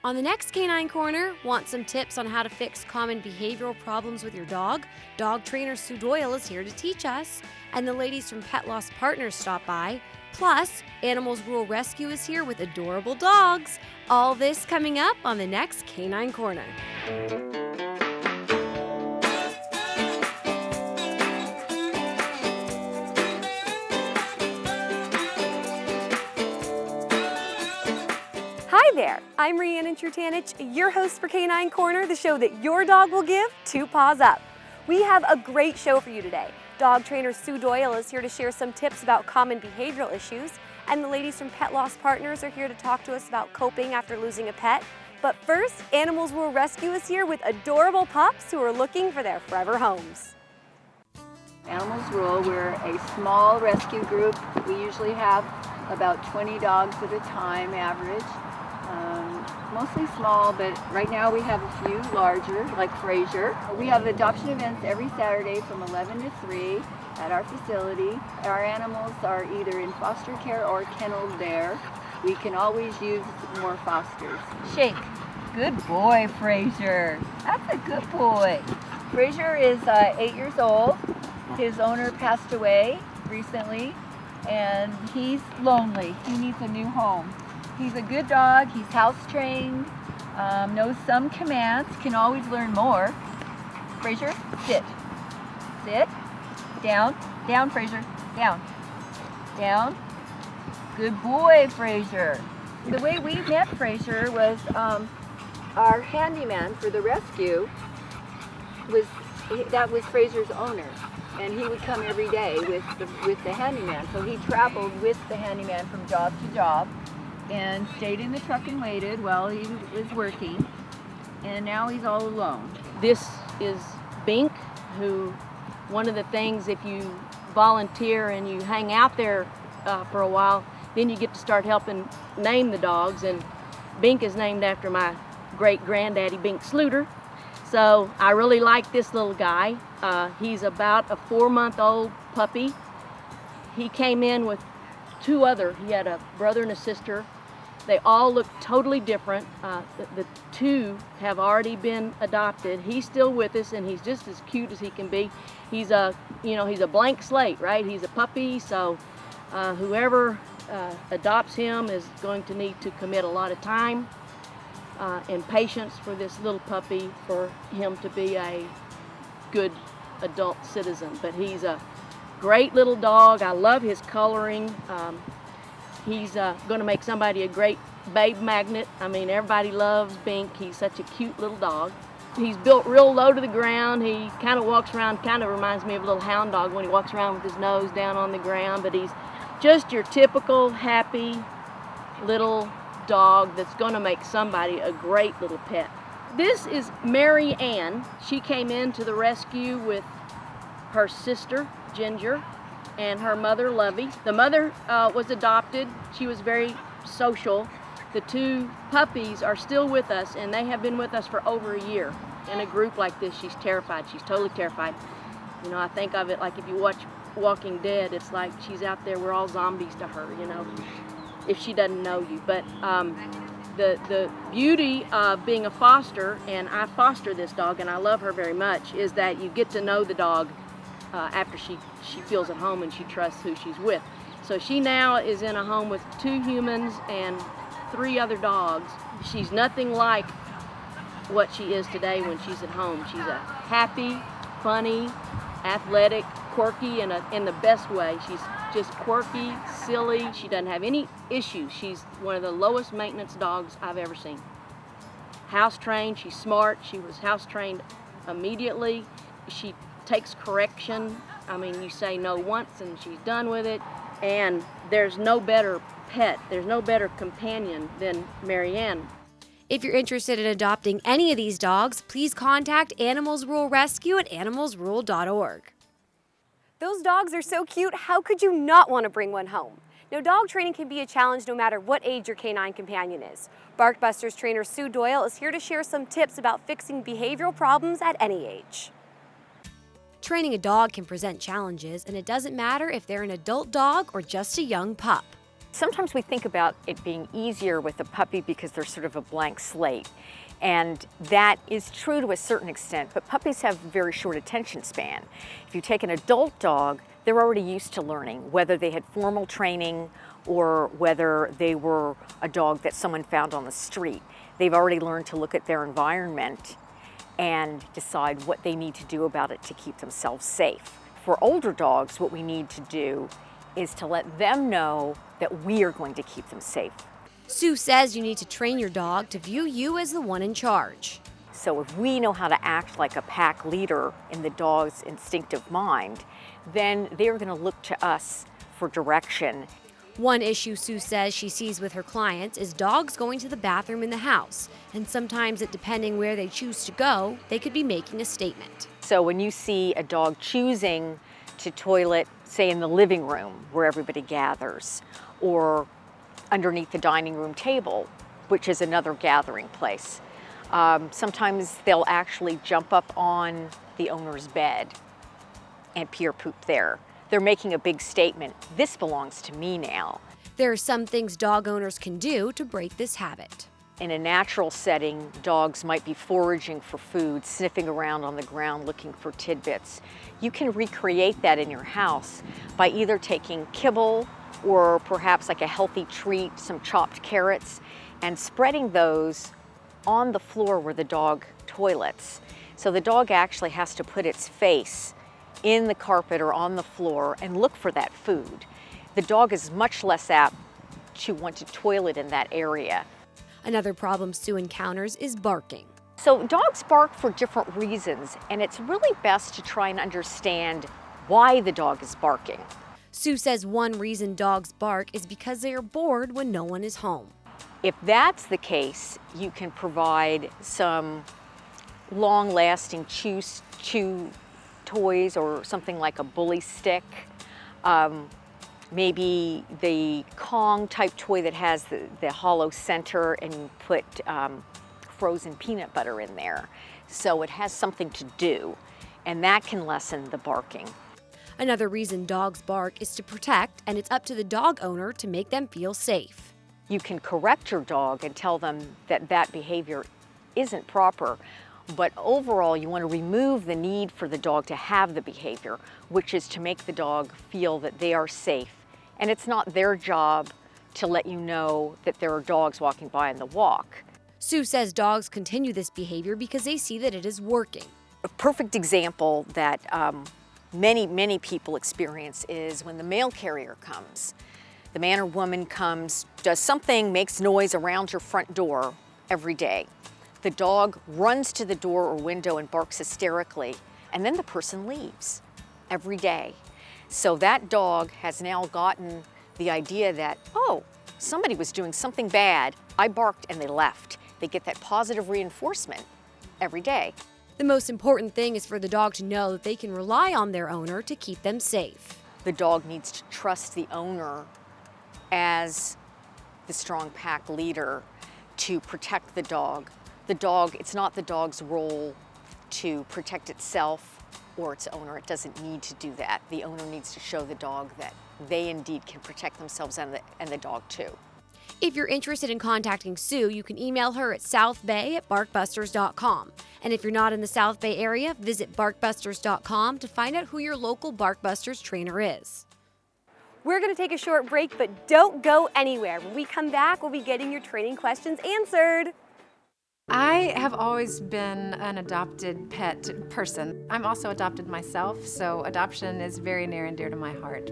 On the next Canine Corner, want some tips on how to fix common behavioral problems with your dog? Dog trainer Sue Doyle is here to teach us. And the ladies from Pet Loss Partners stop by. Plus, Animals Rural Rescue is here with adorable dogs. All this coming up on the next Canine Corner. Hi there, I'm Riannon Trutanich, your host for Canine Corner, the show that your dog will give 2 paws up. We have a great show for you today. Dog trainer Sue Doyle is here to share some tips about common behavioral issues, and the ladies from Pet Loss Partners are here to talk to us about coping after losing a pet. But first, Animals Rural Rescue is here with adorable pups who are looking for their forever homes. Animals Rural, we're a small rescue group. We usually have about 20 dogs at a time, average. Mostly small, but right now we have a few larger, like Fraser. We have adoption events every Saturday from 11 to 3 at our facility. Our animals are either in foster care or kenneled there. We can always use more fosters. Shake. Good boy, Fraser. That's a good boy. Fraser is 8 years old. His owner passed away recently, and he's lonely. He needs a new home. He's a good dog. He's house trained, knows some commands, can always learn more. Fraser, sit. Sit. Down. Down, Fraser. Down. Down. Good boy, Fraser. The way we met Fraser was our handyman for the rescue that was Fraser's owner. And he would come every day with the handyman. So he traveled with the handyman from job to job and stayed in the truck and waited while he was working. And now he's all alone. This is Bink, who, one of the things, if you volunteer and you hang out there for a while, then you get to start helping name the dogs. And Bink is named after my great-granddaddy, Bink Sluter. So I really like this little guy. He's about a 4-month-old puppy. He came in with he had a brother and a sister. They all look totally different. The 2 have already been adopted. He's still with us, and he's just as cute as he can be. He's he's a blank slate, right? He's a puppy, so whoever adopts him is going to need to commit a lot of time and patience for this little puppy for him to be a good adult citizen. But he's a great little dog. I love his coloring. He's going to make somebody a great babe magnet. I mean, everybody loves Bink. He's such a cute little dog. He's built real low to the ground. He kind of walks around, kind of reminds me of a little hound dog when he walks around with his nose down on the ground. But he's just your typical happy little dog that's going to make somebody a great little pet. This is Mary Ann. She came into the rescue with her sister, Ginger, and her mother, Lovey. The mother was adopted. She was very social. The 2 puppies are still with us, and they have been with us for over a year. In a group like this, she's terrified. She's totally terrified. You know, I think of it like if you watch Walking Dead, it's like she's out there, we're all zombies to her, you know, if she doesn't know you. But the beauty of being a foster, and I foster this dog, and I love her very much, is that you get to know the dog after she feels at home and she trusts who she's with. So she now is in a home with 2 humans and 3 other dogs. She's nothing like what she is today when she's at home. She's a happy, funny, athletic, quirky in the best way. She's just quirky, silly. She doesn't have any issues. She's one of the lowest maintenance dogs I've ever seen. House trained, she's smart. She was house trained immediately. She takes correction. I mean, you say no once and she's done with it. And there's no better pet, there's no better companion than Mary Ann. If you're interested in adopting any of these dogs, please contact Animals Rural Rescue at animalsrural.org. Those dogs are so cute, how could you not want to bring one home? Now, dog training can be a challenge no matter what age your canine companion is. Barkbusters trainer Sue Doyle is here to share some tips about fixing behavioral problems at any age. Training a dog can present challenges, and it doesn't matter if they're an adult dog or just a young pup. Sometimes we think about it being easier with a puppy because they're sort of a blank slate. And that is true to a certain extent, but puppies have very short attention span. If you take an adult dog, they're already used to learning, whether they had formal training or whether they were a dog that someone found on the street. They've already learned to look at their environment and decide what they need to do about it to keep themselves safe. For older dogs, what we need to do is to let them know that we are going to keep them safe. Sue says you need to train your dog to view you as the one in charge. So if we know how to act like a pack leader in the dog's instinctive mind, then they're going to look to us for direction. One issue Sue says she sees with her clients is dogs going to the bathroom in the house, and sometimes depending where they choose to go, they could be making a statement. So when you see a dog choosing to toilet, say in the living room where everybody gathers, or underneath the dining room table, which is another gathering place, sometimes they'll actually jump up on the owner's bed and pee or poop there. They're making a big statement. This belongs to me now. There are some things dog owners can do to break this habit. In a natural setting, dogs might be foraging for food, sniffing around on the ground looking for tidbits. You can recreate that in your house by either taking kibble or perhaps like a healthy treat, some chopped carrots, and spreading those on the floor where the dog toilets. So the dog actually has to put its face in the carpet or on the floor and look for that food. The dog is much less apt to want to toilet in that area. Another problem Sue encounters is barking. So dogs bark for different reasons, and it's really best to try and understand why the dog is barking. Sue says one reason dogs bark is because they are bored when no one is home. If that's the case, you can provide some long-lasting chew toys or something like a bully stick. Maybe the Kong type toy that has the hollow center, and you put frozen peanut butter in there. So it has something to do, and that can lessen the barking. Another reason dogs bark is to protect, and it's up to the dog owner to make them feel safe. You can correct your dog and tell them that that behavior isn't proper, but overall you want to remove the need for the dog to have the behavior, which is to make the dog feel that they are safe. And it's not their job to let you know that there are dogs walking by on the walk. Sue says dogs continue this behavior because they see that it is working. A perfect example that many people experience is when the mail carrier comes. The man or woman comes, does something, makes noise around your front door every day. The dog runs to the door or window and barks hysterically, and then the person leaves every day. So that dog has now gotten the idea that, oh, somebody was doing something bad, I barked and they left. They get that positive reinforcement every day. The most important thing is for the dog to know that they can rely on their owner to keep them safe. The dog needs to trust the owner as the strong pack leader to protect the dog. The dog, it's not the dog's role to protect itself or its owner. It doesn't need to do that. The owner needs to show the dog that they indeed can protect themselves and the dog too. If you're interested in contacting Sue, you can email her at southbay@barkbusters.com. And if you're not in the South Bay area, visit barkbusters.com to find out who your local Barkbusters trainer is. We're going to take a short break, but don't go anywhere. When we come back, we'll be getting your training questions answered. I have always been an adopted pet person. I'm also adopted myself, so adoption is very near and dear to my heart.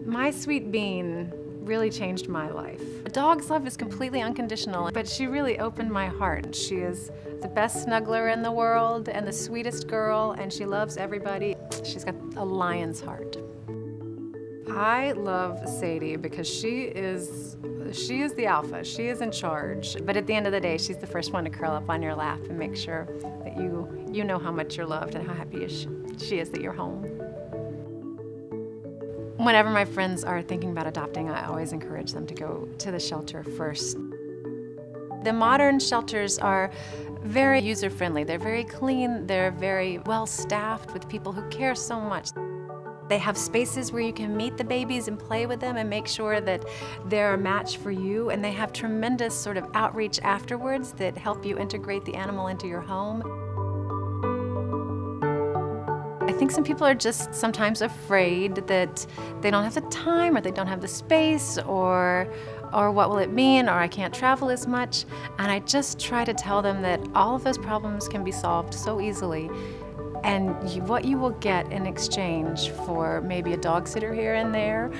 My sweet Bean really changed my life. A dog's love is completely unconditional, but she really opened my heart. She is the best snuggler in the world and the sweetest girl, and she loves everybody. She's got a lion's heart. I love Sadie because she is the alpha. She is in charge. But at the end of the day, she's the first one to curl up on your lap and make sure that you know how much you're loved and how happy she is that you're home. Whenever my friends are thinking about adopting, I always encourage them to go to the shelter first. The modern shelters are very user-friendly. They're very clean. They're very well-staffed with people who care so much. They have spaces where you can meet the babies and play with them and make sure that they're a match for you. And they have tremendous sort of outreach afterwards that help you integrate the animal into your home. I think some people are just sometimes afraid that they don't have the time or they don't have the space or what will it mean, or I can't travel as much. And I just try to tell them that all of those problems can be solved so easily. And what you will get in exchange for maybe a dog sitter here and there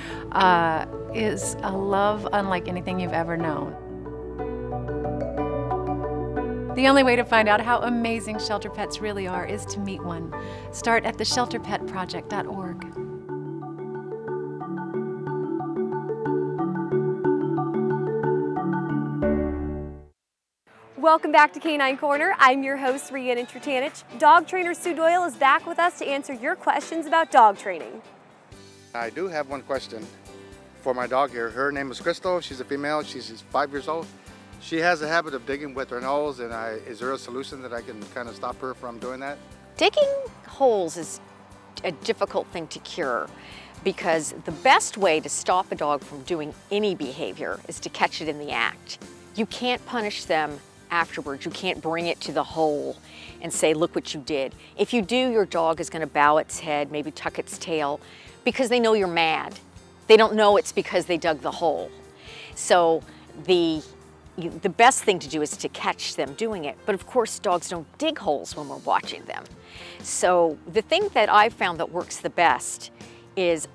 is a love unlike anything you've ever known. The only way to find out how amazing shelter pets really are is to meet one. Start at theshelterpetproject.org. Welcome back to Canine Corner. I'm your host, Riannon Trutanich. Dog trainer Sue Doyle is back with us to answer your questions about dog training. I do have one question for my dog here. Her name is Crystal. She's a female. She's 5 years old. She has a habit of digging with her nose, and is there a solution that I can kind of stop her from doing that? Digging holes is a difficult thing to cure because the best way to stop a dog from doing any behavior is to catch it in the act. You can't punish them afterwards. You can't bring it to the hole and say, look what you did. If you do, your dog is going to bow its head, maybe tuck its tail, because they know you're mad. They don't know it's because they dug the hole. So the best thing to do is to catch them doing it. But of course, dogs don't dig holes when we're watching them. So the thing that I've found that works the best is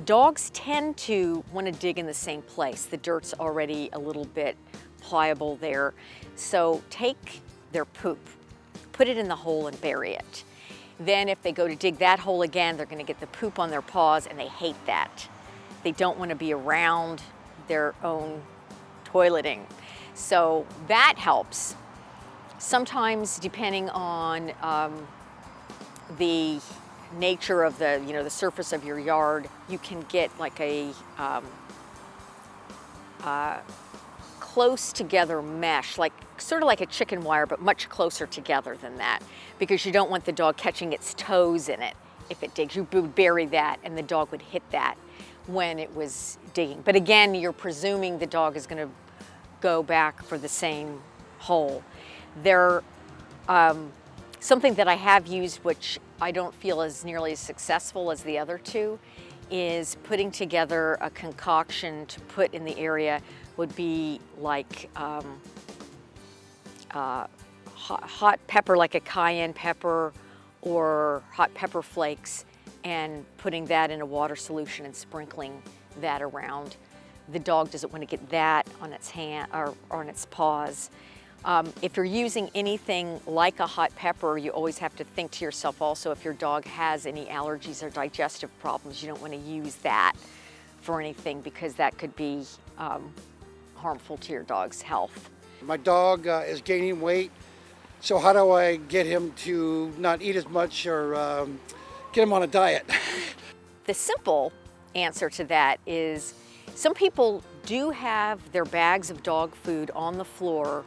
dogs tend to want to dig in the same place. The dirt's already a little bit pliable there. So take their poop, put it in the hole and bury it. Then if they go to dig that hole again, they're going to get the poop on their paws, and they hate that. They don't want to be around their own toileting. So that helps. Sometimes, depending on the nature of the surface of your yard, you can get like a close together mesh, sort of like a chicken wire, but much closer together than that, because you don't want the dog catching its toes in it. If it digs, you would bury that, and the dog would hit that when it was digging. But again, you're presuming the dog is going to go back for the same hole. Something that I have used, which I don't feel is nearly as successful as the other two, is putting together a concoction to put in the area. Would be like hot pepper, like a cayenne pepper, or hot pepper flakes, and putting that in a water solution and sprinkling that around. The dog doesn't want to get that on its hand or on its paws. If you're using anything like a hot pepper, you always have to think to yourself also, if your dog has any allergies or digestive problems, you don't want to use that for anything, because that could be harmful to your dog's health. My dog is gaining weight, so how do I get him to not eat as much or get him on a diet? The simple answer to that is some people do have their bags of dog food on the floor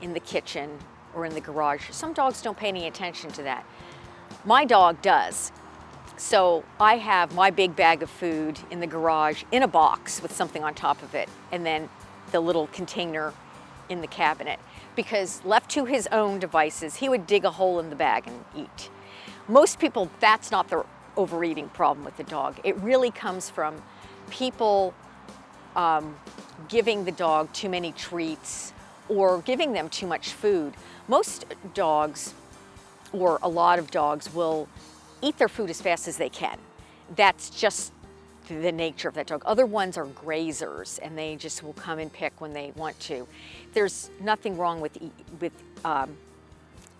in the kitchen or in the garage. Some dogs don't pay any attention to that. My dog does. So I have my big bag of food in the garage in a box with something on top of it, and then the little container in the cabinet, because left to his own devices, he would dig a hole in the bag and eat. Most people, that's not their overeating problem with the dog. It really comes from people giving the dog too many treats or giving them too much food. Most dogs, or a lot of dogs, will eat their food as fast as they can. That's just the nature of that dog. Other ones are grazers, and they just will come and pick when they want to. There's nothing wrong with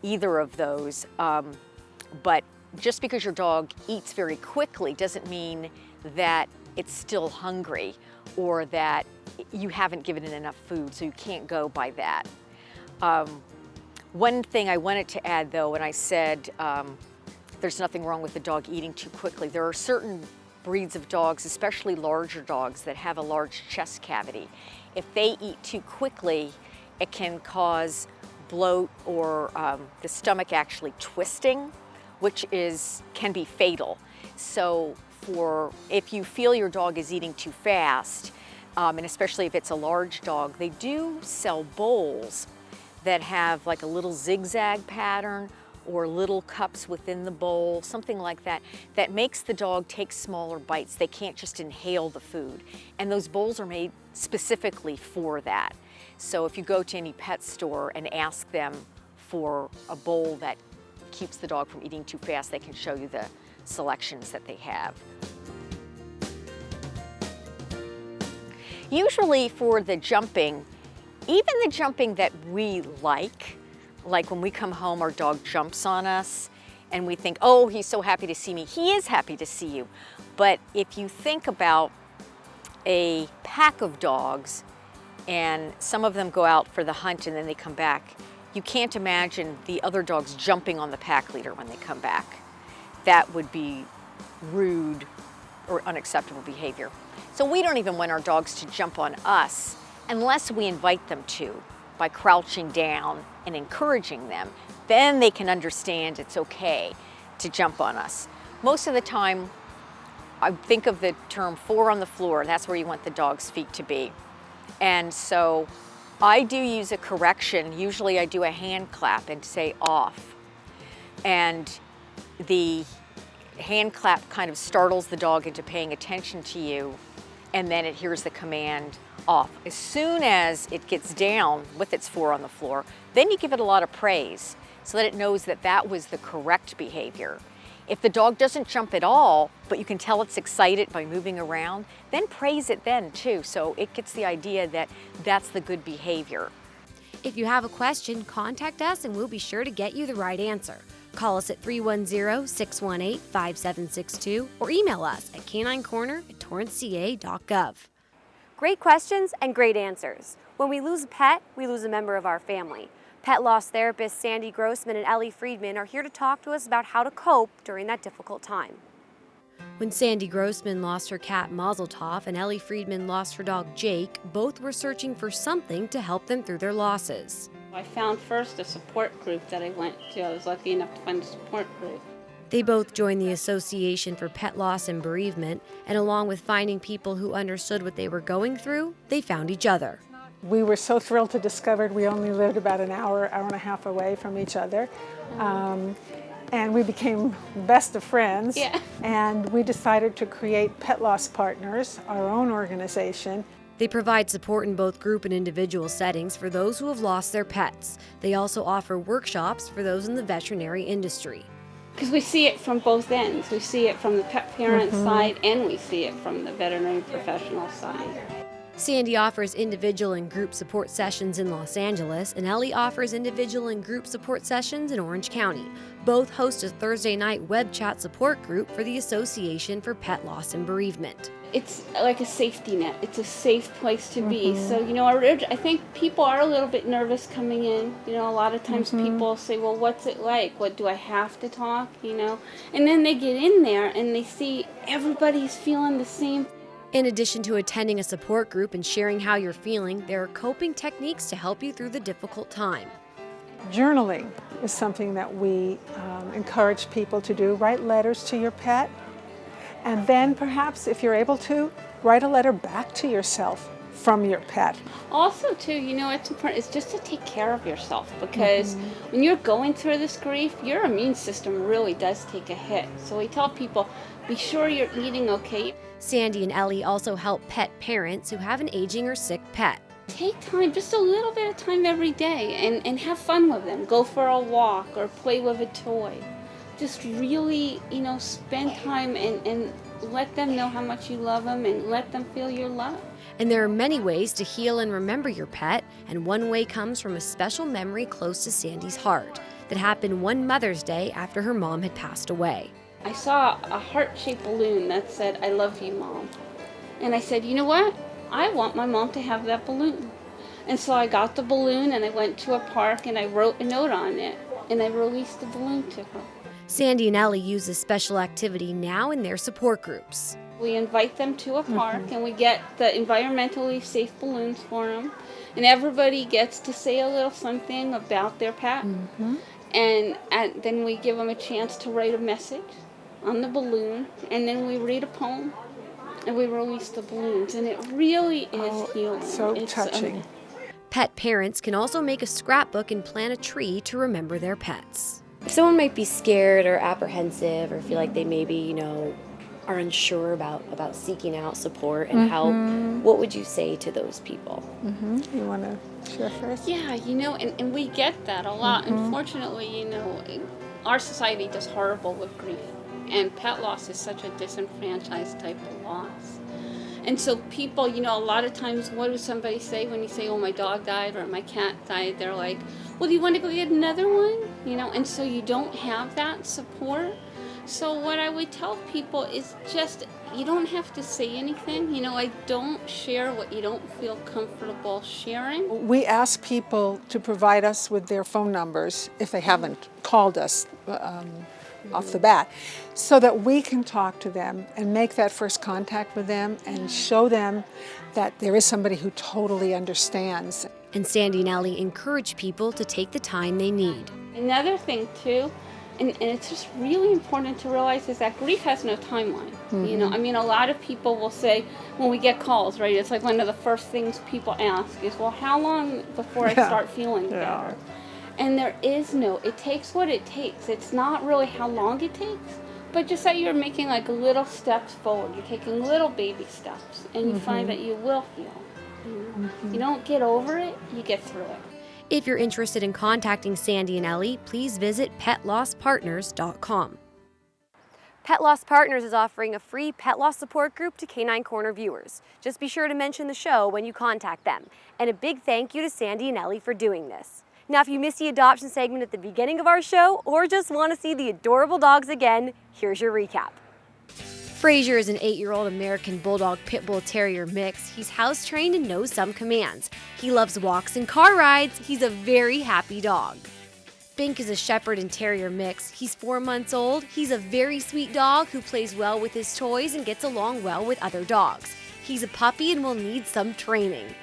either of those, but just because your dog eats very quickly doesn't mean that it's still hungry or that you haven't given it enough food, so you can't go by that. One thing I wanted to add, though, when I said there's nothing wrong with the dog eating too quickly, there are certain breeds of dogs, especially larger dogs, that have a large chest cavity. If they eat too quickly, it can cause bloat or the stomach actually twisting, which can be fatal. So for if you feel your dog is eating too fast, and especially if it's a large dog, they do sell bowls that have like a little zigzag pattern or little cups within the bowl, something like that, that makes the dog take smaller bites. They can't just inhale the food. And those bowls are made specifically for that. So if you go to any pet store and ask them for a bowl that keeps the dog from eating too fast, they can show you the selections that they have. Usually for the jumping, even the jumping that we like when we come home, our dog jumps on us and we think, oh, he's so happy to see me. He is happy to see you. But if you think about a pack of dogs and some of them go out for the hunt and then they come back, you can't imagine the other dogs jumping on the pack leader when they come back. That would be rude or unacceptable behavior. So we don't even want our dogs to jump on us unless we invite them to by crouching down and encouraging them. Then they can understand it's okay to jump on us. Most of the time, I think of the term 4 on the floor. That's where you want the dog's feet to be. And so I do use a correction. Usually I do a hand clap and say off. And the hand clap kind of startles the dog into paying attention to you, and then it hears the command off. As soon as it gets down with its 4 on the floor, then you give it a lot of praise so that it knows that that was the correct behavior. If the dog doesn't jump at all, but you can tell it's excited by moving around, then praise it then too, so it gets the idea that that's the good behavior. If you have a question, contact us and we'll be sure to get you the right answer. Call us at 310-618-5762 or email us at caninecorner@torranceca.gov. Great questions and great answers. When we lose a pet, we lose a member of our family. Pet loss therapists Sandy Grossman and Ellie Friedman are here to talk to us about how to cope during that difficult time. When Sandy Grossman lost her cat Mazeltov and Ellie Friedman lost her dog Jake, both were searching for something to help them through their losses. I found first a support group that I went to. I was lucky enough to find a support group. They both joined the Association for Pet Loss and Bereavement, and along with finding people who understood what they were going through, they found each other. We were so thrilled to discover we only lived about an hour and a half away from each other. And we became best of friends. Yeah. And we decided to create Pet Loss Partners, our own organization. They provide support in both group and individual settings for those who have lost their pets. They also offer workshops for those in the veterinary industry. Because we see it from both ends. We see it from the pet parent side and we see it from the veterinary professional side. Sandy offers individual and group support sessions in Los Angeles, and Ellie offers individual and group support sessions in Orange County. Both host a Thursday night web chat support group for the Association for Pet Loss and Bereavement. It's like a safety net. It's a safe place to be. So, I think people are a little bit nervous coming in. A lot of times people say, well, what's it like? What do I have to talk? And then they get in there and they see everybody's feeling the same. In addition to attending a support group and sharing how you're feeling, there are coping techniques to help you through the difficult time. Journaling is something that we encourage people to do. Write letters to your pet, and then perhaps, if you're able to, write a letter back to yourself from your pet. Also, too, it's important. It's just to take care of yourself, because when you're going through this grief, your immune system really does take a hit. So we tell people, be sure you're eating okay. Sandy and Ellie also help pet parents who have an aging or sick pet. Take time, just a little bit of time every day, and have fun with them. Go for a walk or play with a toy. Just really, spend time and let them know how much you love them and let them feel your love. And there are many ways to heal and remember your pet, and one way comes from a special memory close to Sandy's heart that happened one Mother's Day after her mom had passed away. I saw a heart-shaped balloon that said, "I love you, Mom." And I said, you know what? I want my mom to have that balloon. And so I got the balloon and I went to a park and I wrote a note on it and I released the balloon to her. Sandy and Ellie use this special activity now in their support groups. We invite them to a park and we get the environmentally safe balloons for them. And everybody gets to say a little something about their pet. And then we give them a chance to write a message. on the balloon, and then we read a poem, and we release the balloons, and it really is healing. So It's touching. Pet parents can also make a scrapbook and plant a tree to remember their pets. If someone might be scared or apprehensive or feel like they maybe, are unsure about seeking out support and help, what would you say to those people? You want to share first? Yeah, and we get that a lot. Unfortunately, our society does horrible with grief, and pet loss is such a disenfranchised type of loss. And so people, a lot of times, what does somebody say when you say, oh, my dog died or my cat died? They're like, well, do you want to go get another one? And so you don't have that support. So what I would tell people is just, you don't have to say anything. I don't share what you don't feel comfortable sharing. We ask people to provide us with their phone numbers if they haven't called us off the bat, so that we can talk to them and make that first contact with them and show them that there is somebody who totally understands. And Sandy and Ellie encourage people to take the time they need. Another thing too, and it's just really important to realize, is that grief has no timeline. A lot of people will say, when we get calls, right, it's like one of the first things people ask is, well, how long before I start feeling better? And there is no, it takes what it takes. It's not really how long it takes, but just that you're making like little steps forward. You're taking little baby steps, and you find that you will heal. You don't get over it, you get through it. If you're interested in contacting Sandy and Ellie, please visit PetLossPartners.com. Pet Loss Partners is offering a free pet loss support group to Canine Corner viewers. Just be sure to mention the show when you contact them. And a big thank you to Sandy and Ellie for doing this. Now, if you missed the adoption segment at the beginning of our show, or just want to see the adorable dogs again, here's your recap. Frazier is an 8-year-old American Bulldog Pit Bull Terrier mix. He's house trained and knows some commands. He loves walks and car rides. He's a very happy dog. Bink is a Shepherd and Terrier mix. He's 4 months old. He's a very sweet dog who plays well with his toys and gets along well with other dogs. He's a puppy and will need some training.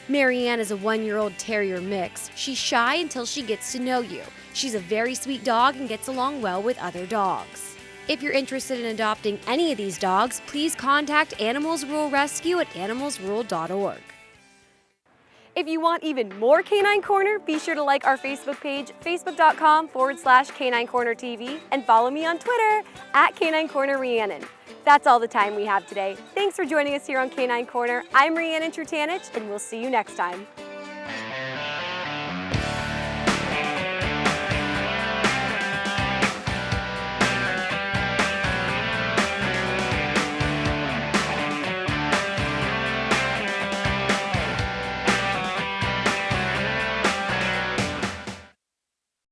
Marianne is a 1-year-old Terrier mix. She's shy until she gets to know you. She's a very sweet dog and gets along well with other dogs. If you're interested in adopting any of these dogs, please contact Animals Rural Rescue at animalsrural.org. If you want even more Canine Corner, be sure to like our Facebook page, facebook.com/Canine Corner TV, and follow me on Twitter at Canine Corner Riannon. That's all the time we have today. Thanks for joining us here on Canine Corner. I'm Riannon Trutanich, and we'll see you next time.